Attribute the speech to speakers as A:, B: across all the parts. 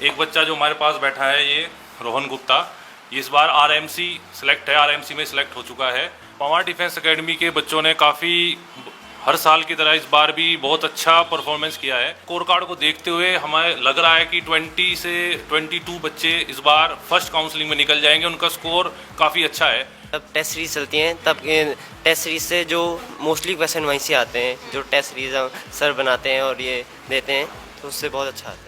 A: एक बच्चा जो हमारे पास बैठा है ये रोहन गुप्ता, ये इस बार आरएमसी सेलेक्ट है, आरएमसी में सिलेक्ट हो चुका है। पवार डिफेंस एकेडमी के बच्चों ने काफ़ी हर साल की तरह इस बार भी बहुत अच्छा परफॉर्मेंस किया है। स्कोर कार्ड को देखते हुए हमें लग रहा है कि 20 से 22 बच्चे इस बार फर्स्ट काउंसलिंग में निकल जाएंगे। उनका स्कोर काफ़ी अच्छा है।
B: तब टेस्ट सीरीज चलती हैं, तब टेस्ट सीरीज से जो मोस्टली क्वेश्चन वहीं से आते हैं, जो टेस्ट सीरीज सर बनाते हैं और ये देते हैं, तो उससे बहुत अच्छा आता है।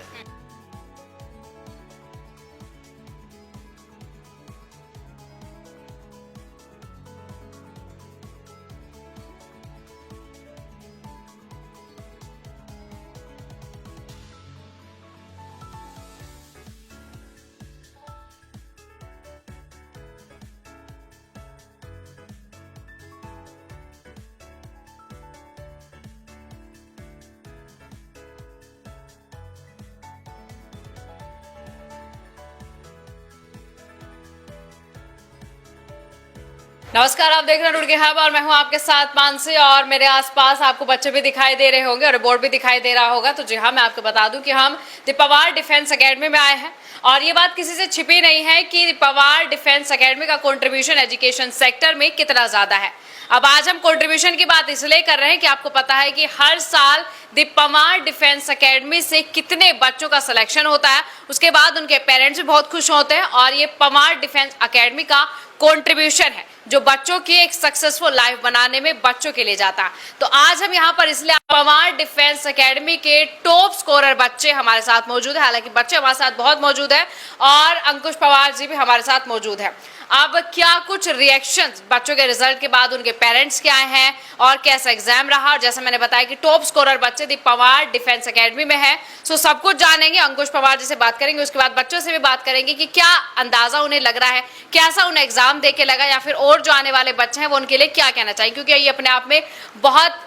C: नमस्कार, आप देख रहे हैं रुड़की हब और मैं हूं आपके साथ मानसी। और मेरे आसपास आपको बच्चे भी दिखाई दे रहे होंगे और बोर्ड भी दिखाई दे रहा होगा। तो जी हाँ, मैं आपको बता दूं कि हम द पवार डिफेंस एकेडमी में आए हैं और ये बात किसी से छिपी नहीं है कि पवार डिफेंस एकेडमी का कंट्रीब्यूशन एजुकेशन सेक्टर में कितना ज्यादा है। अब आज हम कंट्रीब्यूशन की बात इसलिए कर रहे हैं कि आपको पता है कि हर साल द पवार डिफेंस एकेडमी से कितने बच्चों का सिलेक्शन होता है, उसके बाद उनके पेरेंट्स भी बहुत खुश होते हैं और ये पवार डिफेंस एकेडमी का कंट्रीब्यूशन है जो बच्चों की एक सक्सेसफुल लाइफ बनाने में बच्चों के लिए जाता है। तो आज हम यहाँ पर इसलिए पवार डिफेंस एकेडमी के टॉप स्कोरर बच्चे हमारे साथ मौजूद है। हालांकि बच्चे हमारे साथ बहुत मौजूद है और अंकुश पवार जी भी हमारे साथ मौजूद है। अब क्या कुछ रिएक्शंस बच्चों के रिजल्ट के बाद उनके पेरेंट्स के आए हैं और कैसा एग्जाम रहा, और जैसे मैंने बताया कि टॉप स्कोरर बच्चे दी पवार डिफेंस एकेडमी में है, सो सब कुछ जानेंगे। अंकुश पवार जी से बात करेंगे, उसके बाद बच्चों से भी बात करेंगे कि क्या अंदाजा उन्हें लग रहा है, कैसा उन्हें एग्जाम दे के लगा, या फिर और जो आने वाले बच्चे हैं वो उनके लिए क्या कहना चाहिए, क्योंकि ये अपने आप में बहुत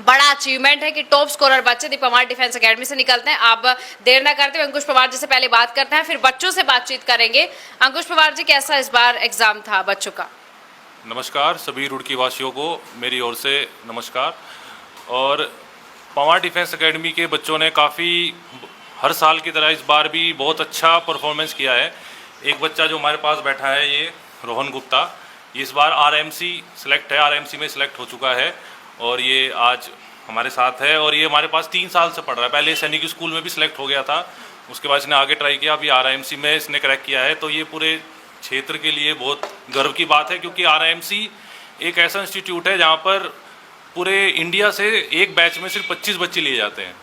C: बड़ा अचीवमेंट है कि टॉप स्कोरर बच्चे दी पवार डिफेंस एकेडमी से निकलते हैं। आप देर ना करते हुए अंकुश पवार जी से पहले बात करते हैं, फिर बच्चों से बातचीत करेंगे। अंकुश पवार जी, कैसा इस बार एग्जाम था बच्चों का?
A: नमस्कार सभी रुड़की वासियों को मेरी ओर से नमस्कार। और पवार डिफेंस एकेडमी के बच्चों ने काफ़ी हर साल की तरह इस बार भी बहुत अच्छा परफॉर्मेंस किया है। एक बच्चा जो हमारे पास बैठा है ये रोहन गुप्ता, ये इस बार आरएमसी सेलेक्ट है, आरएमसी में सिलेक्ट हो चुका है और ये आज हमारे साथ है। और ये हमारे पास 3 साल से पढ़ रहा है। पहले सैनिक स्कूल में भी सिलेक्ट हो गया था, उसके बाद इसने आगे ट्राई किया, अभी आरएमसी में इसने क्रैक किया है। तो ये पूरे क्षेत्र के लिए बहुत गर्व की बात है, क्योंकि आरएमसी एक ऐसा इंस्टीट्यूट है जहाँ पर पूरे इंडिया से एक बैच में सिर्फ 25 बच्चे लिए जाते हैं।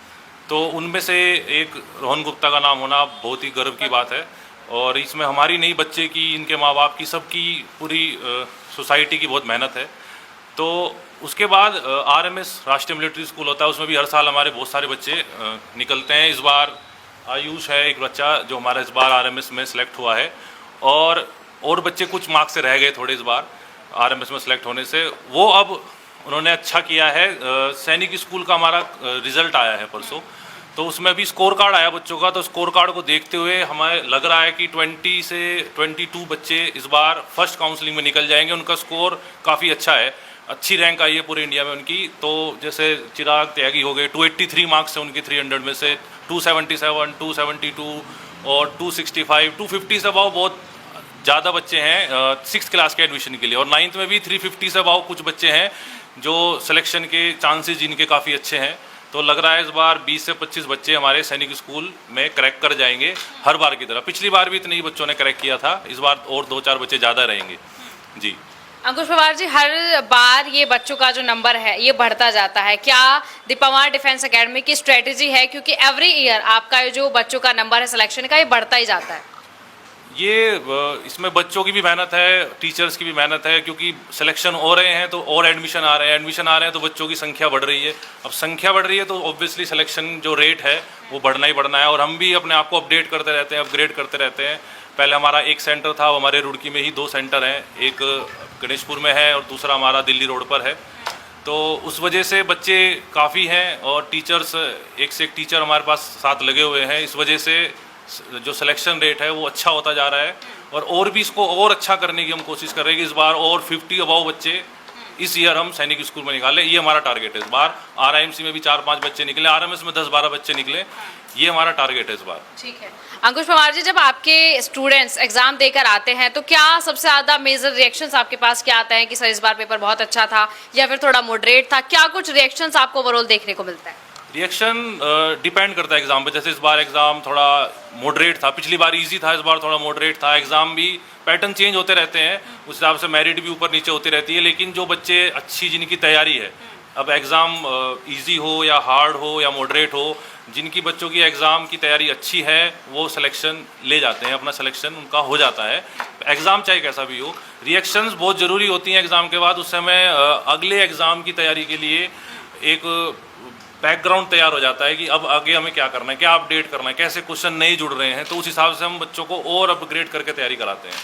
A: तो उनमें से एक रोहन गुप्ता का नाम होना बहुत ही गर्व की बात है। और इसमें हमारी नहीं, बच्चे की, इनके माँ बाप की, सबकी, पूरी सोसाइटी की बहुत मेहनत है। तो उसके बाद आरएमएस राष्ट्रीय मिलिट्री स्कूल होता है, उसमें भी हर साल हमारे बहुत सारे बच्चे निकलते हैं। इस बार आयुष है एक बच्चा जो हमारा इस बार आरएमएस में सिलेक्ट हुआ है, और बच्चे कुछ मार्क्स से रह गए थोड़े इस बार आरएमएस में सिलेक्ट होने से, वो अब उन्होंने अच्छा किया है। सैनिक स्कूल का हमारा रिजल्ट आया है परसों, तो उसमें भी स्कोर कार्ड आया बच्चों का। तो स्कोर कार्ड को देखते हुए हमें लग रहा है कि 20 से 22 बच्चे इस बार फर्स्ट काउंसलिंग में निकल जाएंगे। उनका स्कोर काफ़ी अच्छा है, अच्छी रैंक आई है पूरे इंडिया में उनकी। तो जैसे चिराग त्यागी हो गए, 283 मार्क्स है उनके 300 में से, 277, 272 और 265, 250 से अबाव बहुत ज़्यादा बच्चे हैं 6th क्लास के एडमिशन के लिए। और 9th में भी 350 से अबाव कुछ बच्चे हैं जो सिलेक्शन के चांसेस जिनके काफ़ी अच्छे हैं। तो लग रहा है इस बार 20 से 25 बच्चे हमारे सैनिक स्कूल में क्रैक कर जाएंगे, हर बार की तरह। पिछली बार भी इतने ही बच्चों ने क्रैक किया था, इस बार और 2-4 बच्चे ज़्यादा रहेंगे जी।
C: अंकुश पवार जी, हर बार ये बच्चों का जो नंबर है ये बढ़ता जाता है, क्या द पवार डिफेंस एकेडमी की स्ट्रेटेजी है, क्योंकि एवरी ईयर आपका जो बच्चों का नंबर है सिलेक्शन का, ये बढ़ता ही जाता है?
A: ये इसमें बच्चों की भी मेहनत है, टीचर्स की भी मेहनत है, क्योंकि सिलेक्शन हो रहे हैं तो और एडमिशन आ रहे हैं, तो बच्चों की संख्या बढ़ रही है। अब संख्या बढ़ रही है तो ऑब्वियसली सिलेक्शन जो रेट है वो बढ़ना ही बढ़ना है। और हम भी अपने आप को अपडेट करते रहते हैं, अपग्रेड करते रहते हैं। पहले हमारा एक सेंटर था, हमारे रुड़की में ही 2 सेंटर हैं, एक गणेशपुर में है और दूसरा हमारा दिल्ली रोड पर है। तो उस वजह से बच्चे काफ़ी हैं और टीचर्स, एक से एक टीचर हमारे पास साथ लगे हुए हैं। इस वजह से जो सिलेक्शन रेट है वो अच्छा होता जा रहा है। और भी इसको और अच्छा करने की हम कोशिश कर रहे हैं कि इस बार और 50 अबाव बच्चे इस ईयर हम सैनिक स्कूल में निकाले, ये हमारा टारगेट है इस बार। RIMC में भी 4-5 बच्चे निकले, RMS में 10-12 बच्चे निकले, ये हमारा टारगेट है इस बार।
C: ठीक है। अंकुश पवार जी, जब आपके स्टूडेंट्स एग्जाम देकर आते हैं तो क्या सबसे ज़्यादा मेजर रिएक्शंस आपके पास क्या आते हैं कि सर इस बार पेपर बहुत अच्छा था या फिर थोड़ा मॉडरेट था? क्या कुछ रिएक्शंस आपको ओवरऑल देखने को मिलता है?
A: रिएक्शन डिपेंड करता है एग्ज़ाम पे। जैसे इस बार एग्ज़ाम थोड़ा मॉडरेट था, पिछली बार इजी था, इस बार थोड़ा मॉडरेट था। एग्ज़ाम भी पैटर्न चेंज होते रहते हैं, उस हिसाब से मेरिट भी ऊपर नीचे होती रहती है। लेकिन जो बच्चे अच्छी जिनकी तैयारी है, अब एग्ज़ाम इजी हो या हार्ड हो या मॉडरेट हो, जिनकी बच्चों की एग्ज़ाम की तैयारी अच्छी है वो सिलेक्शन ले जाते हैं, अपना सिलेक्शन उनका हो जाता है। एग्ज़ाम चाहे कैसा भी हो, रिएक्शंस बहुत ज़रूरी होती हैं एग्ज़ाम के बाद। उस समय अगले एग्ज़ाम की तैयारी के लिए एक बैकग्राउंड तैयार हो जाता है कि अब आगे हमें क्या करना है, क्या अपडेट करना है, कैसे क्वेश्चन नए जुड़ रहे हैं, तो उस हिसाब से हम बच्चों को और अपग्रेड करके तैयारी कराते हैं।